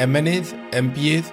MNAs, MPAs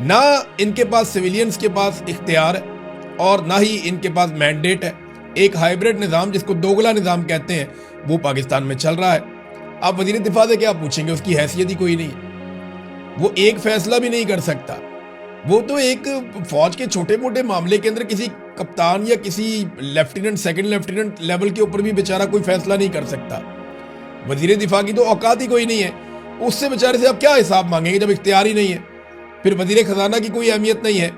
نہ ان کے پاس civilians کے پاس اختیار ہے اور نہ ہی ان کے پاس مینڈیٹ ہے. ایک ہائبرڈ نظام جس کو دوگلا نظام کہتے ہیں وہ پاکستان میں چل رہا ہے. آپ وزیر دفاع سے کیا پوچھیں گے؟ اس کی حیثیت ہی کوئی نہیں ہے. وہ ایک فیصلہ بھی نہیں کر سکتا. وہ تو ایک فوج کے چھوٹے موٹے معاملے کے اندر کسی کپتان یا کسی لیفٹیننٹ سیکنڈ لیفٹیننٹ لیول کے اوپر بھی بیچارہ کوئی فیصلہ نہیں کر سکتا. وزیر دفاع کی تو اوقات ہی کوئی نہیں ہے. اس سے بیچارے سے آپ کیا حساب مانگیں گے جب اختیار ہی نہیں ہے؟ پھر وزیر خزانہ کی کوئی اہمیت نہیں ہے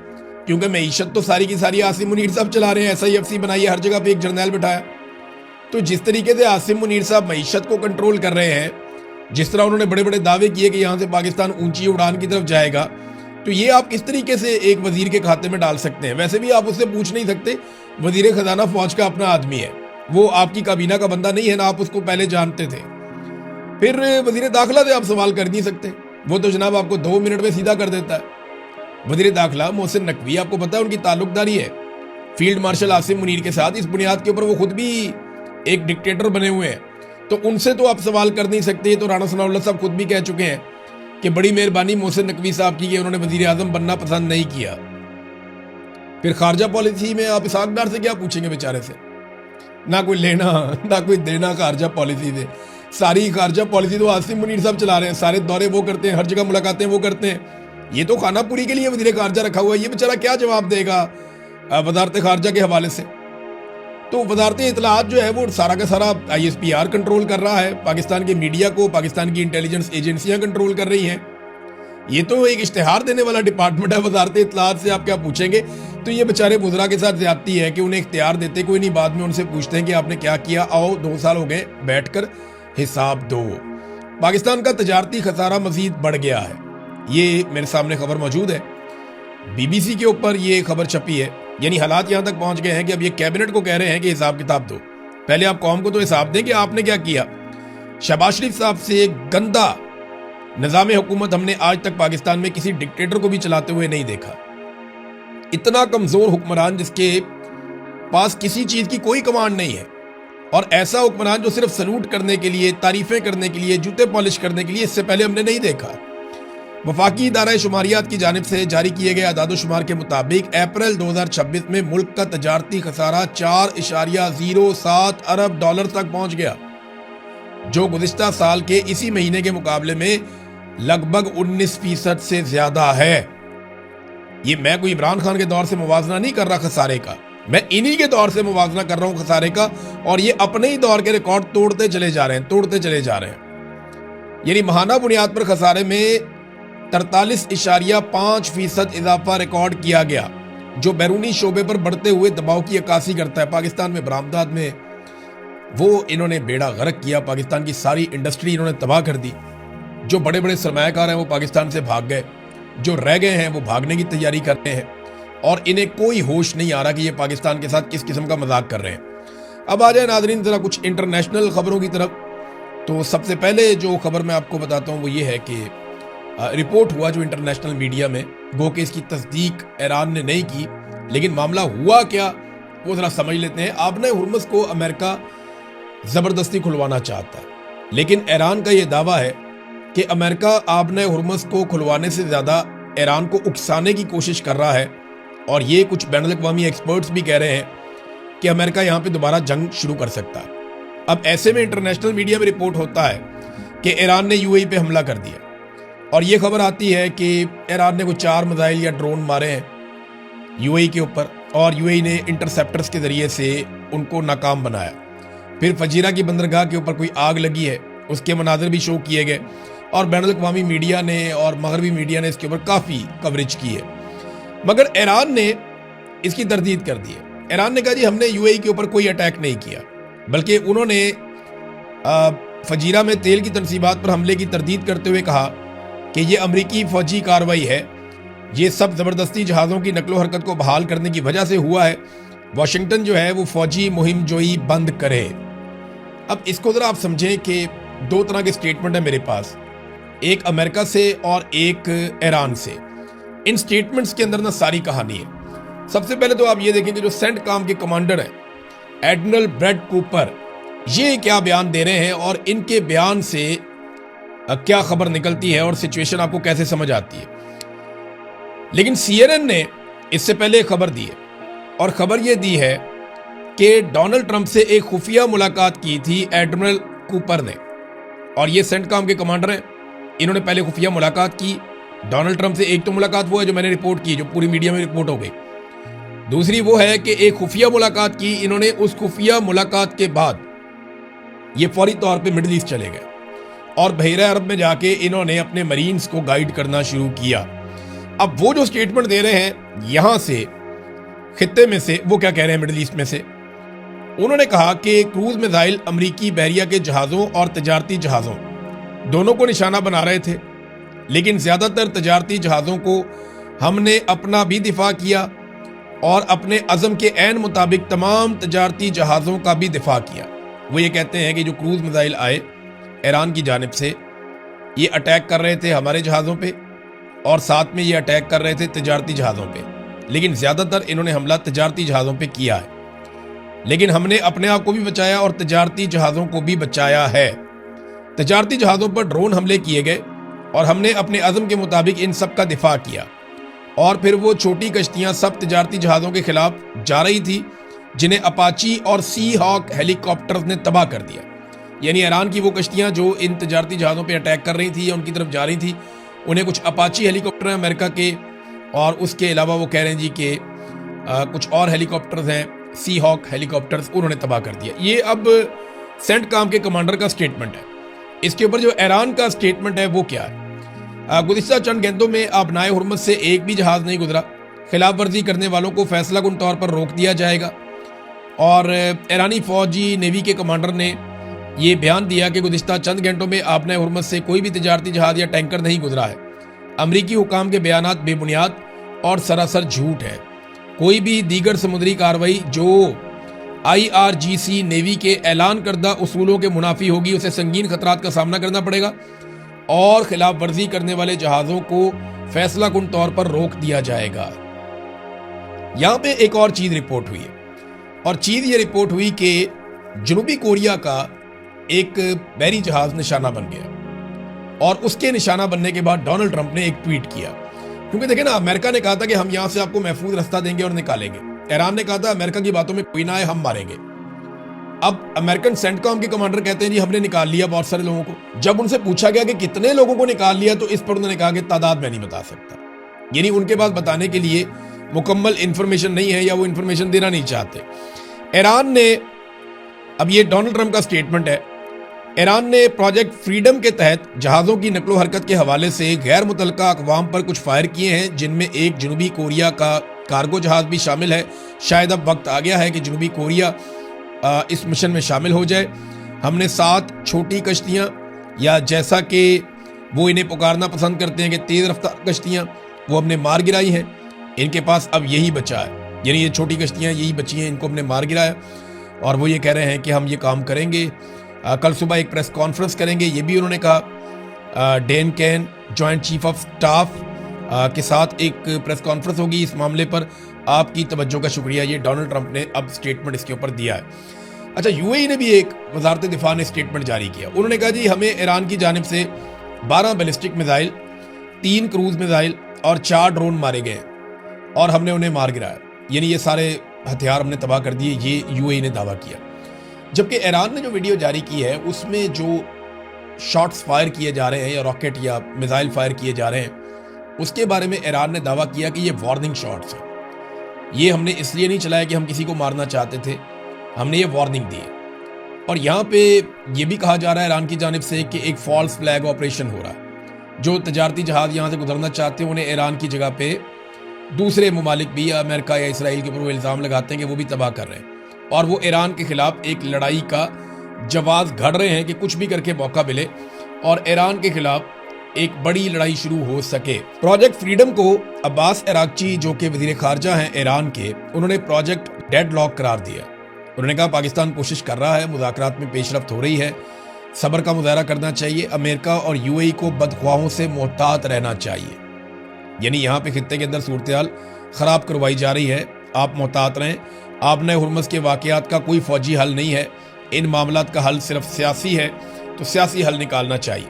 کیونکہ معیشت تو ساری کی ساری عاصم منیر صاحب چلا رہے ہیں. SIFC بنائی ہے, ہر جگہ پہ ایک جرنیل بٹھایا. تو جس طریقے سے عاصم منیر صاحب معیشت کو کنٹرول کر رہے ہیں, جس طرح انہوں نے بڑے بڑے دعوے کیے کہ یہاں سے پاکستان اونچی اڑان کی طرف جائے گا, تو یہ آپ کس طریقے سے ایک وزیر کے کھاتے میں ڈال سکتے ہیں؟ ویسے بھی آپ اس سے پوچھ نہیں سکتے. وزیر خزانہ فوج کا اپنا آدمی ہے, وہ آپ کی کابینہ کا بندہ نہیں ہے, نہ آپ اس کو پہلے جانتے تھے. پھر وزیر داخلہ سے آپ سوال کر نہیں سکتے, وہ تو جناب آپ کو 2 منٹ میں سیدھا کر دیتا ہے. وزیر داخلہ محسن نقوی, آپ کو پتا ہے ان کی تعلق داری ہے فیلڈ مارشل عاصم منیر کے ساتھ. اس بنیاد کے اوپر وہ خود بھی ایک ڈکٹیٹر بنے ہوئے ہیں, تو ان سے تو آپ سوال کر نہیں سکتے. تو رانا ثناء اللہ صاحب خود بھی کہہ چکے ہیں کہ بڑی مہربانی محسن نقوی صاحب کی کہ انہوں نے وزیر اعظم بننا پسند نہیں کیا. پھر خارجہ پالیسی میں آپ اسحاق ڈار سے کیا پوچھیں گے بیچارے سے؟ نہ کوئی لینا نہ کوئی دینا خارجہ پالیسی سے. ساری خارجہ پالیسی تو عاصم منیر صاحب چلا رہے ہیں, سارے دورے وہ کرتے ہیں, ہر جگہ ملاقاتیں وہ کرتے ہیں. یہ تو خانہ پوری کے لیے وزیر خارجہ رکھا ہوا ہے. یہ بیچارہ کیا جواب دے گا وزارت خارجہ کے حوالے سے؟ تو وزارت اطلاعات جو ہے وہ سارا کا سارا ISPR کنٹرول کر رہا ہے. پاکستان کے میڈیا کو پاکستان کی انٹیلیجنس ایجنسیاں کنٹرول کر رہی ہیں. یہ تو ایک اشتہار دینے والا ڈپارٹمنٹ ہے. وزارت اطلاعات سے آپ کیا پوچھیں گے؟ تو یہ بیچارے وزراء کے ساتھ زیادتی ہے کہ انہیں اختیار دیتے کوئی نہیں, بعد میں ان سے پوچھتے ہیں کہ آپ نے کیا کیا, آؤ 2 سال ہو گئے بیٹھ کر حساب دو. پاکستان کا تجارتی خسارہ مزید بڑھ گیا ہے. یہ میرے سامنے خبر موجود ہے, BBC کے اوپر یہ خبر چھپی ہے. یعنی حالات یہاں تک پہنچ گئے ہیں کہ اب یہ کیبنٹ کو کہہ رہے ہیں کہ حساب کتاب دو. پہلے آپ قوم کو تو حساب دیں کہ آپ نے کیا کیا. شہباز شریف صاحب سے گندا نظام حکومت ہم نے آج تک پاکستان میں کسی ڈکٹیٹر کو بھی چلاتے ہوئے نہیں دیکھا. اتنا کمزور حکمران جس کے پاس کسی چیز کی کوئی کمانڈ نہیں ہے, اور ایسا حکمران جو صرف سلوٹ کرنے کے لیے, تعریفیں کرنے کے لیے, جوتے پالش کرنے کے لیے, اس سے پہلے ہم نے نہیں دیکھا. وفاقی ادارہ شماریات کی جانب سے جاری کیے گئے اعداد و شمار کے مطابق اپریل 2026 میں ملک کا تجارتی خسارہ 4.07 ارب ڈالر تک پہنچ گیا, جو گزشتہ سال کے اسی مہینے کے مقابلے میں لگ بھگ 19% سے زیادہ ہے. یہ میں کوئی عمران خان کے دور سے موازنہ نہیں کر رہا خسارے کا, میں انہی کے دور سے موازنہ کر رہا ہوں خسارے کا, اور یہ اپنے ہی دور کے ریکارڈ توڑتے چلے جا رہے ہیں. یعنی ماہانہ بنیاد پر خسارے میں 43.5% اضافہ ریکارڈ کیا گیا, جو بیرونی شعبے پر بڑھتے ہوئے دباؤ کی عکاسی کرتا ہے. پاکستان میں برآمدات میں وہ انہوں نے بیڑا غرق کیا, پاکستان کی ساری انڈسٹری انہوں نے تباہ کر دی. جو بڑے بڑے سرمایہ کار ہیں وہ پاکستان سے بھاگ گئے, جو رہ گئے ہیں وہ بھاگنے کی تیاری کر رہے ہیں, اور انہیں کوئی ہوش نہیں آ رہا کہ یہ پاکستان کے ساتھ کس قسم کا مذاق کر رہے ہیں. اب آ جائیں ناظرین ذرا کچھ انٹرنیشنل خبروں کی طرف. تو سب سے پہلے جو خبر میں آپ کو بتاتا ہوں وہ یہ ہے کہ رپورٹ ہوا جو انٹرنیشنل میڈیا میں, گو کہ اس کی تصدیق ایران نے نہیں کی, لیکن معاملہ ہوا کیا وہ ذرا سمجھ لیتے ہیں. آبنہ ہرمز کو امریکہ زبردستی کھلوانا چاہتا ہے, لیکن ایران کا یہ دعویٰ ہے کہ امریکہ آبنہ ہرمز کو کھلوانے سے زیادہ ایران کو اکسانے کی کوشش کر رہا ہے. اور یہ کچھ بین الاقوامی ایکسپرٹس بھی کہہ رہے ہیں کہ امریکہ یہاں پہ دوبارہ جنگ شروع کر سکتا ہے. اب ایسے میں انٹرنیشنل میڈیا میں رپورٹ ہوتا ہے کہ ایران نے UAE پہ حملہ کر دیا, اور یہ خبر آتی ہے کہ ایران نے کوئی 4 میزائل یا ڈرون مارے ہیں UAE کے اوپر, اور UAE نے انٹرسیپٹرز کے ذریعے سے ان کو ناکام بنایا. پھر فجیرہ کی بندرگاہ کے اوپر کوئی آگ لگی ہے, اس کے مناظر بھی شو کیے گئے, اور بین الاقوامی میڈیا نے اور مغربی میڈیا نے اس کے اوپر کافی کوریج کی ہے. مگر ایران نے اس کی تردید کر دی ہے. ایران نے کہا جی ہم نے UAE کے اوپر کوئی اٹیک نہیں کیا, بلکہ انہوں نے فجیرہ میں تیل کی تنصیبات پر حملے کی تردید کرتے ہوئے کہا کہ یہ امریکی فوجی کارروائی ہے, یہ سب زبردستی جہازوں کی نقل و حرکت کو بحال کرنے کی وجہ سے ہوا ہے. واشنگٹن جو ہے وہ فوجی مہم جوئی بند کرے. اب اس کو ذرا آپ سمجھیں کہ 2 طرح کے سٹیٹمنٹ ہیں میرے پاس, ایک امریکہ سے اور ایک ایران سے. ان سٹیٹمنٹس کے اندر نا ساری کہانی ہے. سب سے پہلے تو آپ یہ دیکھیں کہ جو سینٹ کام کے کمانڈر ہیں ایڈمرل بریڈ کوپر, یہ کیا بیان دے رہے ہیں, اور ان کے بیان سے کیا خبر نکلتی ہے اور سچویشن آپ کو کیسے سمجھ آتی ہے. لیکن CNN نے اس سے پہلے ایک خبر دی ہے، اور خبر یہ دی ہے کہ ڈونلڈ ٹرمپ سے ایک خفیہ ملاقات کی تھی ایڈمرل کوپر نے، اور یہ سینٹکام کے کمانڈر ہیں، انہوں نے پہلے خفیہ ملاقات کی ڈونلڈ ٹرمپ سے۔ ایک تو ملاقات وہ ہے جو میں نے رپورٹ کی، جو پوری میڈیا میں رپورٹ ہو گئی، دوسری وہ ہے کہ ایک خفیہ ملاقات کی انہوں نے، اس خفیہ ملاقات کے بعد یہ فوری طور پہ مڈل ایسٹ چلے گئے اور بحیرہ عرب میں جا کے انہوں نے اپنے مرینز کو گائیڈ کرنا شروع کیا۔ اب وہ جو سٹیٹمنٹ دے رہے ہیں یہاں سے خطے میں سے، وہ کیا کہہ رہے ہیں مڈل ایسٹ میں سے؟ انہوں نے کہا کہ کروز میزائل امریکی بحریہ کے جہازوں اور تجارتی جہازوں دونوں کو نشانہ بنا رہے تھے، لیکن زیادہ تر تجارتی جہازوں کو ہم نے اپنا بھی دفاع کیا اور اپنے عزم کے عین مطابق تمام تجارتی جہازوں کا بھی دفاع کیا۔ وہ یہ کہتے ہیں کہ جو کروز میزائل آئے ایران کی جانب سے، یہ اٹیک کر رہے تھے ہمارے جہازوں پہ اور ساتھ میں یہ اٹیک کر رہے تھے تجارتی جہازوں پہ، لیکن زیادہ تر انہوں نے حملہ تجارتی جہازوں پہ کیا ہے، لیکن ہم نے اپنے آپ کو بھی بچایا اور تجارتی جہازوں کو بھی بچایا ہے۔ تجارتی جہازوں پر ڈرون حملے کیے گئے اور ہم نے اپنے عزم کے مطابق ان سب کا دفاع کیا، اور پھر وہ چھوٹی کشتیاں سب تجارتی جہازوں کے خلاف جا رہی تھی جنہیں اپاچی اور سی ہاک ہیلی کاپٹرز نے تباہ کر دیا۔ یعنی ایران کی وہ کشتیاں جو ان تجارتی جہازوں پہ اٹیک کر رہی تھی یا ان کی طرف جا رہی تھی، انہیں کچھ اپاچی ہیلی کاپٹر ہیں امریکہ کے، اور اس کے علاوہ وہ کہہ رہے ہیں جی کہ کچھ اور ہیلی کاپٹرز ہیں سی ہاک ہیلی کاپٹرز، انہوں نے تباہ کر دیا۔ یہ اب سینٹ کام کے کمانڈر کا سٹیٹمنٹ ہے۔ اس کے اوپر جو ایران کا سٹیٹمنٹ ہے وہ کیا ہے؟ گزشتہ چند گھنٹوں میں آبنائے ہرمز سے ایک بھی جہاز نہیں گزرا، خلاف ورزی کرنے والوں کو فیصلہ کن طور پر روک دیا جائے گا۔ اور ایرانی فوجی نیوی کے کمانڈر نے یہ بیان دیا کہ گزشتہ چند گھنٹوں میں آبنائے ہرمز سے کوئی بھی تجارتی جہاز یا ٹینکر نہیں گزرا ہے۔ امریکی حکام کے بیانات بے بنیاد اور سراسر جھوٹ ہے۔ کوئی بھی دیگر سمندری کارروائی جو IRGC نیوی کے اعلان کردہ اصولوں کے منافی ہوگی اسے سنگین خطرات کا سامنا کرنا پڑے گا، اور خلاف ورزی کرنے والے جہازوں کو فیصلہ کن طور پر روک دیا جائے گا۔ یہاں پہ ایک اور چیز رپورٹ ہوئی ہے، اور چیز یہ رپورٹ ہوئی کہ جنوبی کوریا کا ایک بحری جہاز نشانہ بن گیا، اور اس کے نشانہ بننے کے بعد ڈونلڈ ٹرمپ نے ایک ٹویٹ کیا، کیونکہ دیکھیں نا، امریکہ نے کہا تھا کہ ہم یہاں سے آپ کو محفوظ رستہ دیں گے اور نکالیں گے، ایران نے کہا تھا امریکہ کی باتوں میں کوئی نہ آئے، ہم ماریں گے۔ اب امریکن سینٹ کام کے کمانڈر کہتے ہیں جی ہم نے نکال لیا بہت سارے لوگوں کو۔ جب ان سے پوچھا گیا کہ کتنے لوگوں کو نکال لیا تو اس پر انہوں نے کہا کہ تعداد میں نہیں بتا سکتا، یعنی ان کے پاس بتانے کے لیے مکمل انفارمیشن نہیں ہے، یا وہ انفارمیشن دینا نہیں چاہتے۔ ایران نے، اب یہ ڈونلڈ ٹرمپ کا سٹیٹمنٹ ہے، ایران نے پروجیکٹ فریڈم کے تحت جہازوں کی نقل و حرکت کے حوالے سے غیر متعلقہ اقوام پر کچھ فائر کیے ہیں، جن میں ایک جنوبی کوریا کا کارگو جہاز بھی شامل ہے۔ شاید اب وقت آ گیا ہے کہ جنوبی کوریا اس مشن میں شامل ہو جائے۔ ہم نے 7 چھوٹی کشتیاں، یا جیسا کہ وہ انہیں پکارنا پسند کرتے ہیں کہ تیز رفتار کشتیاں، وہ ہم نے مار گرائی ہیں۔ ان کے پاس اب یہی بچا ہے، یعنی یہ چھوٹی کشتیاں یہی بچی ہیں، ان کو ہم نے مار گرایا، اور وہ یہ کہہ رہے ہیں کہ ہم یہ کام کریں گے۔ کل صبح ایک پریس کانفرنس کریں گے، یہ بھی انہوں نے کہا۔ Dan Caine joint chief of staff کے ساتھ ایک پریس کانفرنس ہوگی اس معاملے پر۔ آپ کی توجہ کا شکریہ، یہ ڈونلڈ ٹرمپ نے اب سٹیٹمنٹ اس کے اوپر دیا ہے۔ اچھا، UAE نے بھی ایک، وزارت دفاع نے سٹیٹمنٹ جاری کیا، انہوں نے کہا جی ہمیں ایران کی جانب سے 12 بیلسٹک میزائل، 3 کروز میزائل اور 4 ڈرون مارے گئے، اور ہم نے انہیں مار گرایا، یعنی یہ سارے ہتھیار ہم نے تباہ کر دیے، یہ UAE نے دعویٰ کیا۔ جبکہ ایران نے جو ویڈیو جاری کی ہے اس میں جو شاٹس فائر کیے جا رہے ہیں یا راکٹ یا میزائل فائر کیے جا رہے ہیں، اس کے بارے میں ایران نے دعویٰ کیا کہ یہ وارننگ شاٹس ہیں، یہ ہم نے اس لیے نہیں چلایا کہ ہم کسی کو مارنا چاہتے تھے، ہم نے یہ وارننگ دی ہے۔ اور یہاں پہ یہ بھی کہا جا رہا ہے ایران کی جانب سے کہ ایک فالس فلیگ آپریشن ہو رہا ہے، جو تجارتی جہاز یہاں سے گزرنا چاہتے ہیں انہیں ایران کی جگہ پہ دوسرے ممالک بھی، یا امریکہ یا اسرائیل کے اوپر وہ الزام لگاتے ہیں کہ وہ بھی تباہ کر رہے ہیں، اور وہ ایران کے خلاف ایک لڑائی کا جواز گھڑ رہے ہیں کہ کچھ بھی کر کے موقع ملے اور ایران کے خلاف ایک بڑی لڑائی شروع ہو سکے۔ پروجیکٹ فریڈم کو عباس عراقچی جو کہ وزیر خارجہ ہیں ایران کے، انہوں نے پروجیکٹ ڈیڈ لاک قرار دیا۔ انہوں نے کہا پاکستان کوشش کر رہا ہے، مذاکرات میں پیش رفت ہو رہی ہے، صبر کا مظاہرہ کرنا چاہیے، امریکہ اور UAE کو بدخواہوں سے محتاط رہنا چاہیے۔ یعنی یہاں پہ خطے کے اندر صورتحال خراب کروائی جا رہی ہے، آپ محتاط رہیں۔ آبنائے ہرمز کے واقعات کا کوئی فوجی حل نہیں ہے، ان معاملات کا حل صرف سیاسی ہے، تو سیاسی حل نکالنا چاہیے۔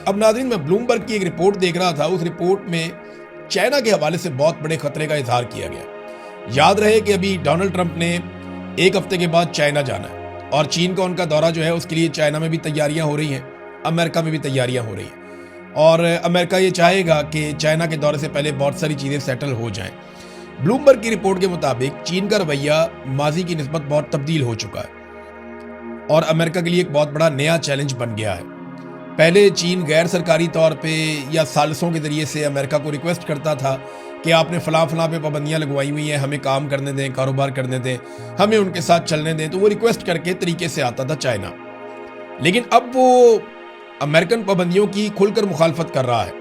اب ناظرین، میں بلومبرگ کی ایک رپورٹ دیکھ رہا تھا، اس رپورٹ میں چائنا کے حوالے سے بہت بڑے خطرے کا اظہار کیا گیا. یاد رہے کہ ابھی ڈونلڈ ٹرمپ نے ایک ہفتے کے بعد چائنا جانا ہے اور چین کا ان کا دورہ جو ہے اس کے لیے چائنا میں بھی تیاریاں ہو رہی ہیں, امریکہ میں بھی تیاریاں ہو رہی ہیں, اور امریکہ یہ چاہے گا کہ چائنا کے دورے سے پہلے بہت ساری چیزیں سیٹل ہو جائیں. بلومبرگ کی رپورٹ کے مطابق چین کا رویہ ماضی کی نسبت بہت تبدیل ہو چکا ہے اور امریکہ کے لیے ایک بہت بڑا نیا چیلنج بن گیا ہے. پہلے چین غیر سرکاری طور پہ یا ثالثوں کے ذریعے سے امریکہ کو ریکویسٹ کرتا تھا کہ آپ نے فلاں پہ پابندیاں لگوائی ہوئی ہیں, ہمیں کام کرنے دیں, کاروبار کرنے دیں, ہمیں ان کے ساتھ چلنے دیں, تو وہ ریکویسٹ کر کے طریقے سے آتا تھا چائنا. لیکن اب وہ امریکن پابندیوں کی کھل کر مخالفت کر رہا ہے,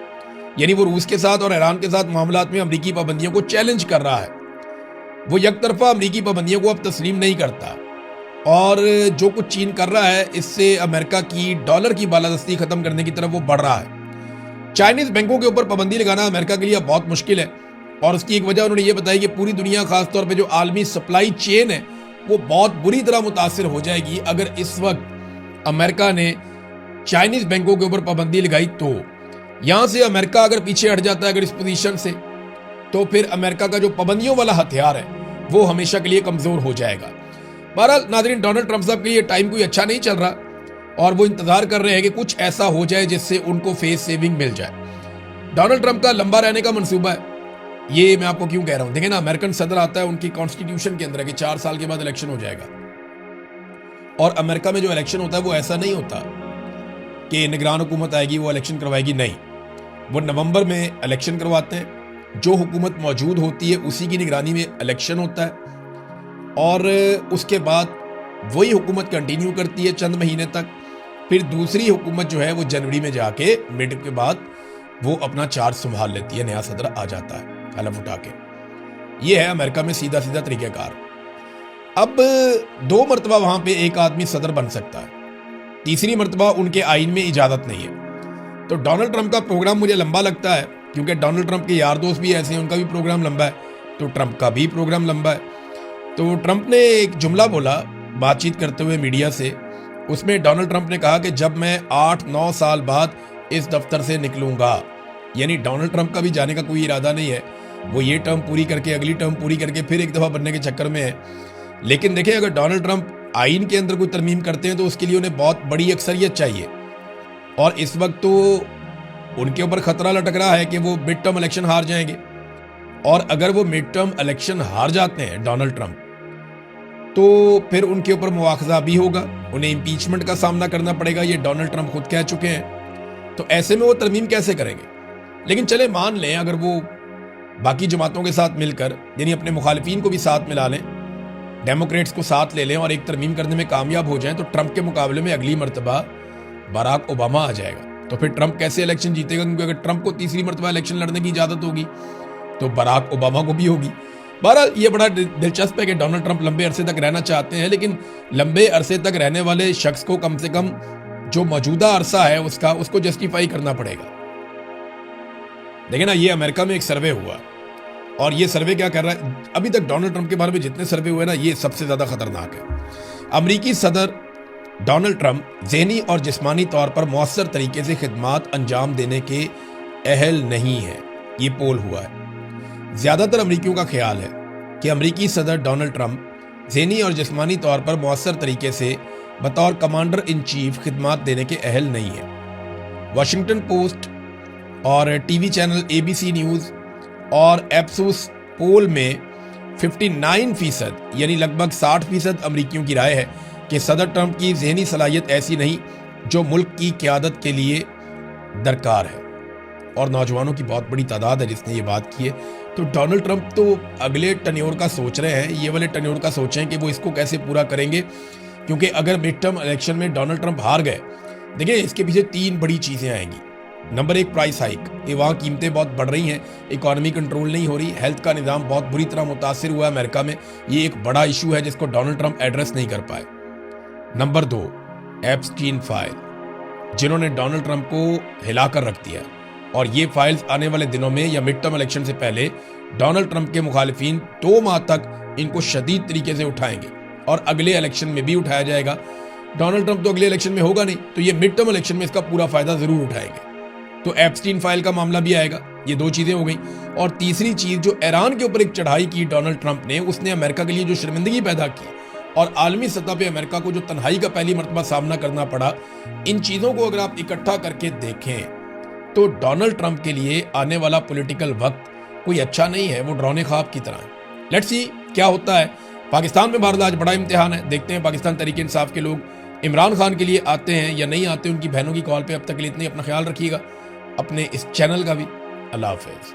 یعنی وہ روس کے ساتھ اور ایران کے ساتھ معاملات میں امریکی پابندیوں کو چیلنج کر رہا ہے. وہ یک طرفہ امریکی پابندیوں کو اب تسلیم نہیں کرتا, اور جو کچھ چین کر رہا ہے اس سے امریکہ کی ڈالر کی بالادستی ختم کرنے کی طرف وہ بڑھ رہا ہے. چائنیز بینکوں کے اوپر پابندی لگانا امریکہ کے لیے بہت مشکل ہے, اور اس کی ایک وجہ انہوں نے یہ بتائی کہ پوری دنیا, خاص طور پہ جو عالمی سپلائی چین ہے, وہ بہت بری طرح متاثر ہو جائے گی اگر اس وقت امریکہ نے چائنیز بینکوں کے اوپر پابندی لگائی. تو یہاں سے امریکہ اگر پیچھے ہٹ جاتا ہے اگر اس پوزیشن سے, تو پھر امریکہ کا جو پابندیوں والا ہتھیار ہے وہ ہمیشہ کے لیے کمزور ہو جائے گا. بہرحال ناظرین, ڈونلڈ ٹرمپ صاحب کے لیے ٹائم کوئی اچھا نہیں چل رہا اور وہ انتظار کر رہے ہیں کہ کچھ ایسا ہو جائے جس سے ان کو فیس سیونگ مل جائے. ڈونلڈ ٹرمپ کا لمبا رہنے کا منصوبہ ہے, یہ میں آپ کو کیوں کہہ رہا ہوں. دیکھیں نا, امریکن صدر آتا ہے, ان کی کانسٹیٹیوشن کے اندر ہے کہ 4 سال کے بعد الیکشن ہو جائے گا, اور امریکہ میں جو الیکشن ہوتا ہے وہ ایسا نہیں ہوتا کہ نگران حکومت آئے گی وہ الیکشن کروائے گی. نہیں, وہ نومبر میں الیکشن کرواتے ہیں, جو حکومت موجود ہوتی ہے اسی کی نگرانی میں الیکشن ہوتا ہے, اور اس کے بعد وہی حکومت کنٹینیو کرتی ہے چند مہینے تک. پھر دوسری حکومت جو ہے وہ جنوری میں جا کے مڈ کے بعد وہ اپنا چارج سنبھال لیتی ہے, نیا صدر آ جاتا ہے حلف اٹھا کے. یہ ہے امریکہ میں سیدھا طریقہ کار. اب 2 مرتبہ وہاں پہ ایک آدمی صدر بن سکتا ہے, تیسری مرتبہ ان کے آئین میں اجازت نہیں ہے. تو ڈونلڈ ٹرمپ کا پروگرام مجھے لمبا لگتا ہے, کیونکہ ڈونلڈ ٹرمپ کے یار دوست بھی ایسے ہیں, ان کا بھی پروگرام لمبا ہے, تو ٹرمپ کا بھی پروگرام لمبا ہے. تو ٹرمپ نے ایک جملہ بولا بات چیت کرتے ہوئے میڈیا سے, اس میں ڈونلڈ ٹرمپ نے کہا کہ جب میں 8-9 سال بعد اس دفتر سے نکلوں گا, یعنی ڈونلڈ ٹرمپ کا بھی جانے کا کوئی ارادہ نہیں ہے, وہ یہ ٹرم پوری کر کے اگلی ٹرم پوری کر کے پھر ایک دفعہ بننے کے چکر میں ہے. لیکن دیکھیں, اگر ڈونلڈ ٹرمپ آئین کے اندر کوئی ترمیم کرتے ہیں تو اس کے لیے انہیں بہت بڑی اکثریت چاہیے, اور اس وقت تو ان کے اوپر خطرہ لٹک رہا ہے کہ وہ مڈ ٹرم الیکشن ہار جائیں گے. اور اگر وہ مڈ ٹرم الیکشن ہار جاتے ہیں ڈونلڈ ٹرمپ, تو پھر ان کے اوپر مواخذہ بھی ہوگا, انہیں امپیچمنٹ کا سامنا کرنا پڑے گا, یہ ڈونلڈ ٹرمپ خود کہہ چکے ہیں. تو ایسے میں وہ ترمیم کیسے کریں گے؟ لیکن چلے مان لیں اگر وہ باقی جماعتوں کے ساتھ مل کر, یعنی اپنے مخالفین کو بھی ساتھ ملا لیں, ڈیموکریٹس کو ساتھ لے لیں اور ایک ترمیم کرنے میں کامیاب ہو جائیں, تو ٹرمپ کے مقابلے میں اگلی مرتبہ باراک اوباما آ جائے گا. تو پھر ٹرمپ کیسے الیکشن جیتے گا؟ کیونکہ اگر ٹرمپ کو تیسری مرتبہ الیکشن لڑنے کی اجازت ہوگی تو باراک اوباما کو بھی ہوگی. بہرحال یہ بڑا دلچسپ ہے کہ ڈونلڈ ٹرمپ لمبے عرصے تک رہنا چاہتے ہیں, لیکن لمبے عرصے تک رہنے والے شخص کو کم سے کم جو موجودہ عرصہ ہے اس کو جسٹیفائی کرنا پڑے گا. دیکھیں نا, یہ امریکہ میں ایک سروے ہوا, اور یہ سروے کیا کر رہا ہے, ابھی تک ڈونلڈ ٹرمپ کے بارے میں جتنے سروے ہوئے نا, یہ سب سے زیادہ خطرناک ہے. امریکی صدر ڈونلڈ ٹرمپ ذہنی اور جسمانی طور پر مؤثر طریقے سے خدمات انجام دینے کے اہل نہیں ہے, یہ پول ہوا ہے. زیادہ تر امریکیوں کا خیال ہے کہ امریکی صدر ڈونلڈ ٹرمپ ذہنی اور جسمانی طور پر مؤثر طریقے سے بطور کمانڈر ان چیف خدمات دینے کے اہل نہیں ہے. واشنگٹن پوسٹ اور T V channel ABC news اور ایپسوس پول میں 59% یعنی لگ بھگ 60% امریکیوں کی رائے ہے کہ صدر ٹرمپ کی ذہنی صلاحیت ایسی نہیں جو ملک کی قیادت کے لیے درکار ہے, اور نوجوانوں کی بہت بڑی تعداد ہے جس نے یہ بات کی ہے. تو ڈونلڈ ٹرمپ تو اگلے ٹنیور کا سوچ رہے ہیں, یہ والے ٹنیور کا سوچیں کہ وہ اس کو کیسے پورا کریں گے, کیونکہ اگر مڈ ٹرم الیکشن میں ڈونلڈ ٹرمپ ہار گئے, دیکھیں اس کے پیچھے 3 بڑی چیزیں آئیں گی. نمبر 1 پرائس ہائیک, کہ وہاں قیمتیں بہت بڑھ رہی ہیں, اکانومی کنٹرول نہیں ہو رہی, ہیلتھ کا نظام بہت بری طرح متاثر ہوا ہے امریکہ میں, یہ ایک بڑا ایشو ہے جس کو ڈونلڈ ٹرمپ ایڈریس نہیں کر پائے. نمبر 2 ایپسٹین فائل, جنہوں نے ڈونلڈ ٹرمپ کو ہلا کر رکھ دیا, اور یہ فائلز آنے والے دنوں میں یا مڈ ٹرم الیکشن سے پہلے ڈونلڈ ٹرمپ کے مخالفین 2 ماہ تک ان کو شدید طریقے سے اٹھائیں گے, اور اگلے الیکشن میں بھی اٹھایا جائے گا. ڈونلڈ ٹرمپ تو اگلے الیکشن میں ہوگا نہیں, تو یہ مڈ ٹرم الیکشن میں اس کا پورا فائدہ ضرور اٹھائیں گے. تو ایپسٹین فائل کا معاملہ بھی آئے گا. یہ دو چیزیں ہو گئیں. اور تیسری چیز جو ایران کے اوپر ایک چڑھائی کی ڈونلڈ ٹرمپ نے، اس نے امریکہ کے لیے جو شرمندگی پیدا کی اور عالمی سطح پہ امریکہ کو جو تنہائی کا پہلی مرتبہ سامنا کرنا پڑا، ان چیزوں کو اگر آپ اکٹھا کر کے دیکھیں تو ڈونلڈ ٹرمپ کے لیے آنے والا پولیٹیکل وقت کوئی اچھا نہیں ہے، وہ ڈرانے خواب کی طرح ہے. لیٹس سی کیا ہوتا ہے. پاکستان میں بہرحال آج بڑا امتحان ہے. دیکھتے ہیں پاکستان تحریک انصاف کے لوگ عمران خان کے لیے آتے ہیں یا نہیں آتے. ان کی بہنوں کی کال پہ اب تک کے لیے اتنے. اپنا خیال رکھیے گا، اپنے اس چینل کا بھی. اللہ حافظ.